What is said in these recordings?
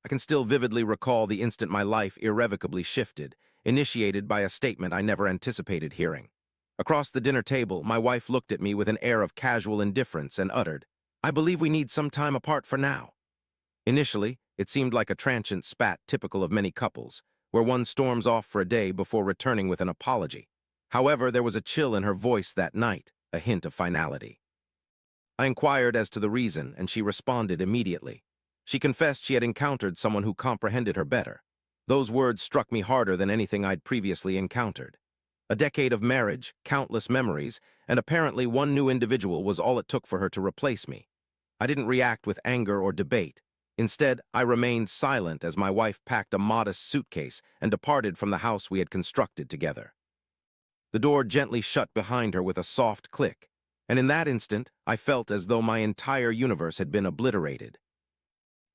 I can still vividly recall the instant my life irrevocably shifted, initiated by a statement I never anticipated hearing. Across the dinner table, my wife looked at me with an air of casual indifference and uttered, "I believe we need some time apart for now." Initially, it seemed like a transient spat typical of many couples, where one storms off for a day before returning with an apology. However, there was a chill in her voice that night, a hint of finality. I inquired as to the reason, and she responded immediately. She confessed she had encountered someone who comprehended her better. Those words struck me harder than anything I'd previously encountered. A decade of marriage, countless memories, and apparently one new individual was all it took for her to replace me. I didn't react with anger or debate. Instead, I remained silent as my wife packed a modest suitcase and departed from the house we had constructed together. The door gently shut behind her with a soft click, and in that instant, I felt as though my entire universe had been obliterated.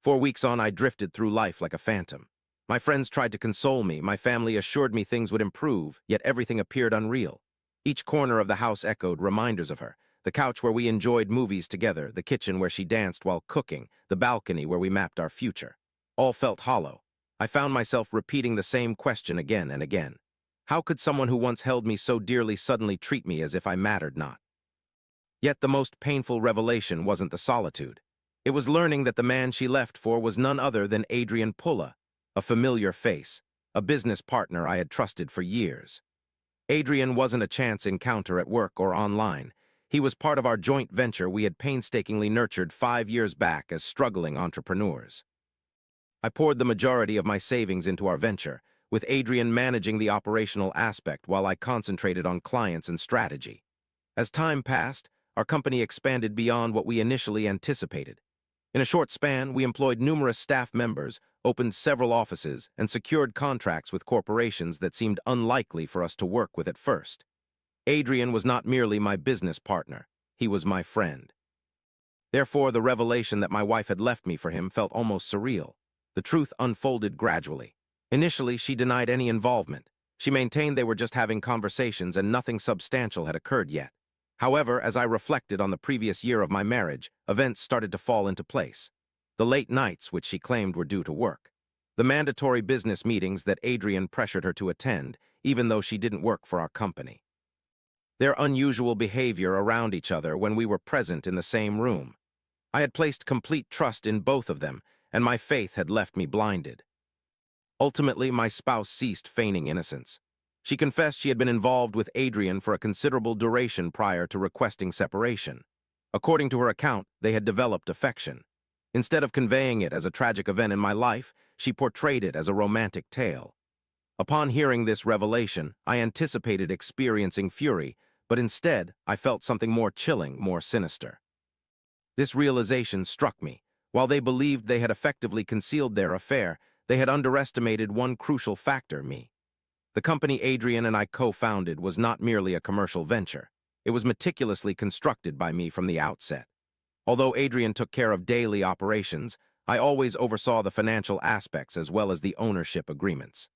4 weeks on, I drifted through life like a phantom. My friends tried to console me, my family assured me things would improve, yet everything appeared unreal. Each corner of the house echoed reminders of her: the couch where we enjoyed movies together, the kitchen where she danced while cooking, the balcony where we mapped our future. All felt hollow. I found myself repeating the same question again and again. How could someone who once held me so dearly suddenly treat me as if I mattered not? Yet the most painful revelation wasn't the solitude. It was learning that the man she left for was none other than Adrian Pulla, a familiar face, a business partner I had trusted for years. Adrian wasn't a chance encounter at work or online. He was part of our joint venture we had painstakingly nurtured 5 years back as struggling entrepreneurs. I poured the majority of my savings into our venture, with Adrian managing the operational aspect while I concentrated on clients and strategy. As time passed, our company expanded beyond what we initially anticipated. In a short span, we employed numerous staff members, opened several offices, and secured contracts with corporations that seemed unlikely for us to work with at first. Adrian was not merely my business partner, he was my friend. Therefore, the revelation that my wife had left me for him felt almost surreal. The truth unfolded gradually. Initially, she denied any involvement. She maintained they were just having conversations and nothing substantial had occurred yet. However, as I reflected on the previous year of my marriage, events started to fall into place. The late nights, which she claimed were due to work. The mandatory business meetings that Adrian pressured her to attend, even though she didn't work for our company. Their unusual behavior around each other when we were present in the same room. I had placed complete trust in both of them, and my faith had left me blinded. Ultimately, my spouse ceased feigning innocence. She confessed she had been involved with Adrian for a considerable duration prior to requesting separation. According to her account, they had developed affection. Instead of conveying it as a tragic event in my life, she portrayed it as a romantic tale. Upon hearing this revelation, I anticipated experiencing fury, but instead, I felt something more chilling, more sinister. This realization struck me. While they believed they had effectively concealed their affair, they had underestimated one crucial factor: me. The company Adrian and I co-founded was not merely a commercial venture. It was meticulously constructed by me from the outset. Although Adrian took care of daily operations, I always oversaw the financial aspects as well as the ownership agreements.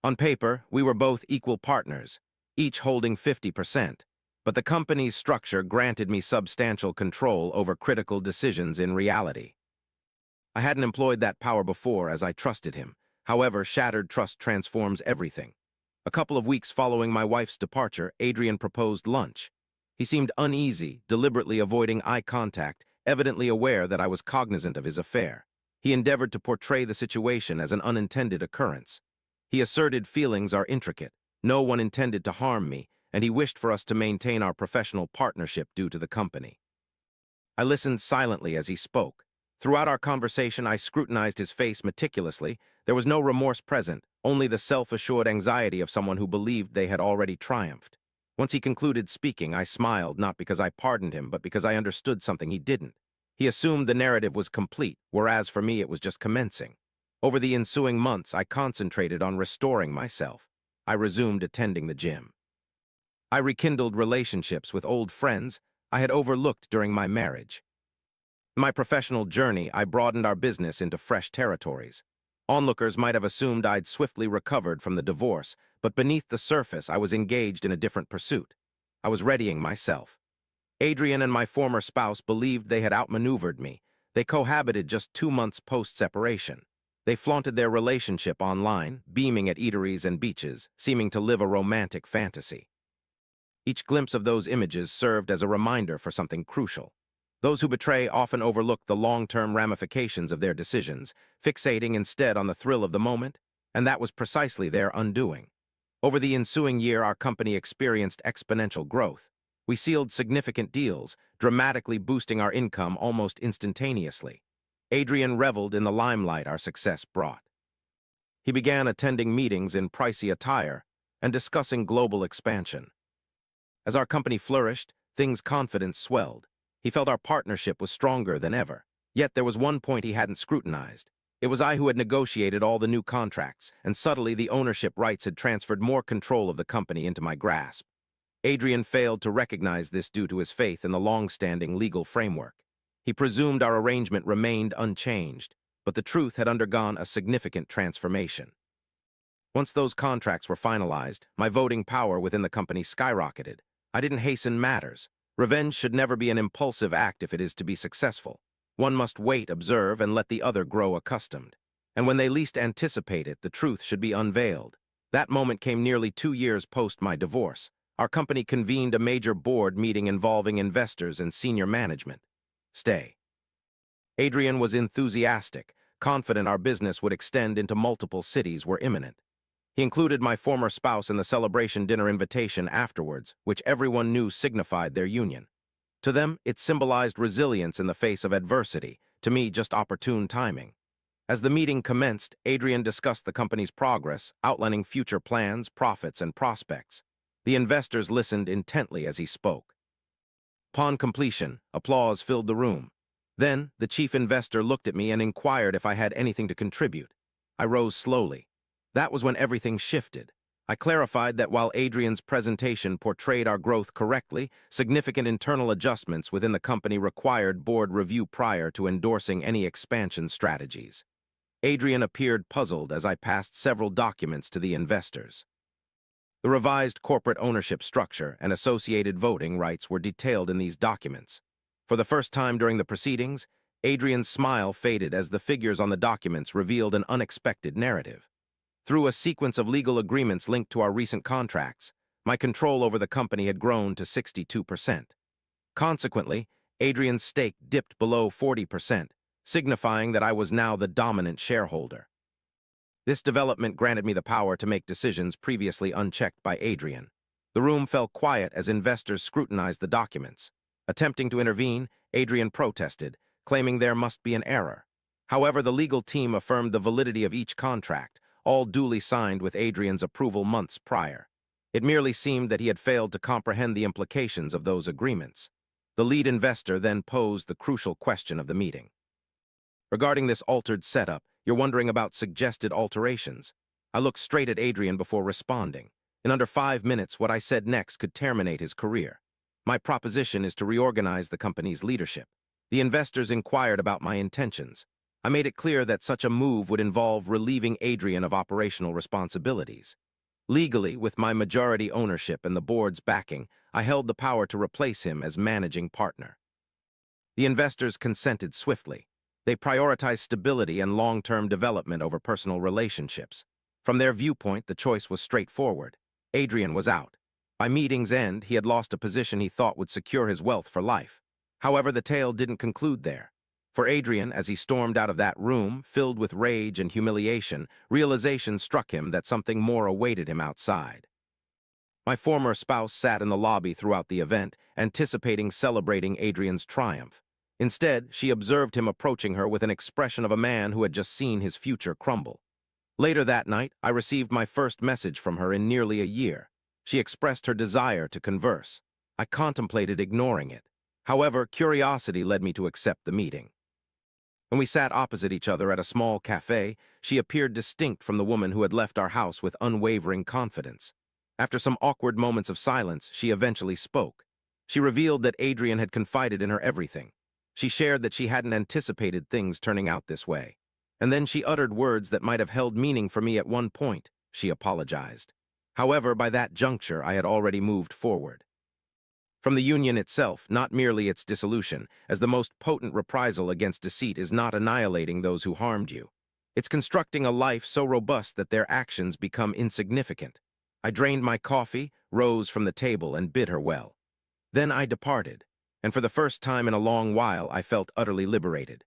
On paper, we were both equal partners, each holding 50%, but the company's structure granted me substantial control over critical decisions in reality. I hadn't employed that power before as I trusted him. However, shattered trust transforms everything. A couple of weeks following my wife's departure, Adrian proposed lunch. He seemed uneasy, deliberately avoiding eye contact, evidently aware that I was cognizant of his affair. He endeavored to portray the situation as an unintended occurrence. He asserted feelings are intricate, no one intended to harm me, and he wished for us to maintain our professional partnership due to the company. I listened silently as he spoke. Throughout our conversation, I scrutinized his face meticulously. There was no remorse present, only the self-assured anxiety of someone who believed they had already triumphed. Once he concluded speaking, I smiled, not because I pardoned him, but because I understood something he didn't. He assumed the narrative was complete, whereas for me it was just commencing. Over the ensuing months, I concentrated on restoring myself. I resumed attending the gym. I rekindled relationships with old friends I had overlooked during my marriage. In my professional journey, I broadened our business into fresh territories. Onlookers might have assumed I'd swiftly recovered from the divorce, but beneath the surface, I was engaged in a different pursuit. I was readying myself. Adrian and my former spouse believed they had outmaneuvered me. They cohabited just 2 months post-separation. They flaunted their relationship online, beaming at eateries and beaches, seeming to live a romantic fantasy. Each glimpse of those images served as a reminder for something crucial. Those who betray often overlook the long-term ramifications of their decisions, fixating instead on the thrill of the moment, and that was precisely their undoing. Over the ensuing year, our company experienced exponential growth. We sealed significant deals, dramatically boosting our income almost instantaneously. Adrian reveled in the limelight our success brought. He began attending meetings in pricey attire and discussing global expansion. As our company flourished, Thing's confidence swelled. He felt our partnership was stronger than ever. Yet there was one point he hadn't scrutinized. It was I who had negotiated all the new contracts, and subtly the ownership rights had transferred more control of the company into my grasp. Adrian failed to recognize this due to his faith in the long-standing legal framework. He presumed our arrangement remained unchanged, but the truth had undergone a significant transformation. Once those contracts were finalized, my voting power within the company skyrocketed. I didn't hasten matters. Revenge should never be an impulsive act if it is to be successful. One must wait, observe, and let the other grow accustomed. And when they least anticipate it, the truth should be unveiled. That moment came nearly 2 years post my divorce. Our company convened a major board meeting involving investors and senior management. Adrian was enthusiastic, confident our business would extend into multiple cities were imminent. He included my former spouse in the celebration dinner invitation afterwards, which everyone knew signified their union. To them, it symbolized resilience in the face of adversity, to me just opportune timing. As the meeting commenced, Adrian discussed the company's progress, outlining future plans, profits, and prospects. The investors listened intently as he spoke. Upon completion, applause filled the room. Then, the chief investor looked at me and inquired if I had anything to contribute. I rose slowly. That was when everything shifted. I clarified that while Adrian's presentation portrayed our growth correctly, significant internal adjustments within the company required board review prior to endorsing any expansion strategies. Adrian appeared puzzled as I passed several documents to the investors. The revised corporate ownership structure and associated voting rights were detailed in these documents. For the first time during the proceedings, Adrian's smile faded as the figures on the documents revealed an unexpected narrative. Through a sequence of legal agreements linked to our recent contracts, my control over the company had grown to 62%. Consequently, Adrian's stake dipped below 40%, signifying that I was now the dominant shareholder. This development granted me the power to make decisions previously unchecked by Adrian. The room fell quiet as investors scrutinized the documents. Attempting to intervene, Adrian protested, claiming there must be an error. However, the legal team affirmed the validity of each contract, all duly signed with Adrian's approval months prior. It merely seemed that he had failed to comprehend the implications of those agreements. The lead investor then posed the crucial question of the meeting. Regarding this altered setup, you're wondering about suggested alterations. I looked straight at Adrian before responding. In under 5 minutes, what I said next could terminate his career. My proposition is to reorganize the company's leadership. The investors inquired about my intentions. I made it clear that such a move would involve relieving Adrian of operational responsibilities. Legally, with my majority ownership and the board's backing, I held the power to replace him as managing partner. The investors consented swiftly. They prioritized stability and long-term development over personal relationships. From their viewpoint, the choice was straightforward. Adrian was out. By meeting's end, he had lost a position he thought would secure his wealth for life. However, the tale didn't conclude there. For Adrian, as he stormed out of that room, filled with rage and humiliation, realization struck him that something more awaited him outside. My former spouse sat in the lobby throughout the event, anticipating celebrating Adrian's triumph. Instead, she observed him approaching her with an expression of a man who had just seen his future crumble. Later that night, I received my first message from her in nearly a year. She expressed her desire to converse. I contemplated ignoring it. However, curiosity led me to accept the meeting. When we sat opposite each other at a small cafe, she appeared distinct from the woman who had left our house with unwavering confidence. After some awkward moments of silence, she eventually spoke. She revealed that Adrian had confided in her everything. She shared that she hadn't anticipated things turning out this way. And then she uttered words that might have held meaning for me at one point. She apologized. However, by that juncture, I had already moved forward. From the union itself, not merely its dissolution, as the most potent reprisal against deceit is not annihilating those who harmed you. It's constructing a life so robust that their actions become insignificant. I drained my coffee, rose from the table, and bid her well. Then I departed, and for the first time in a long while I felt utterly liberated.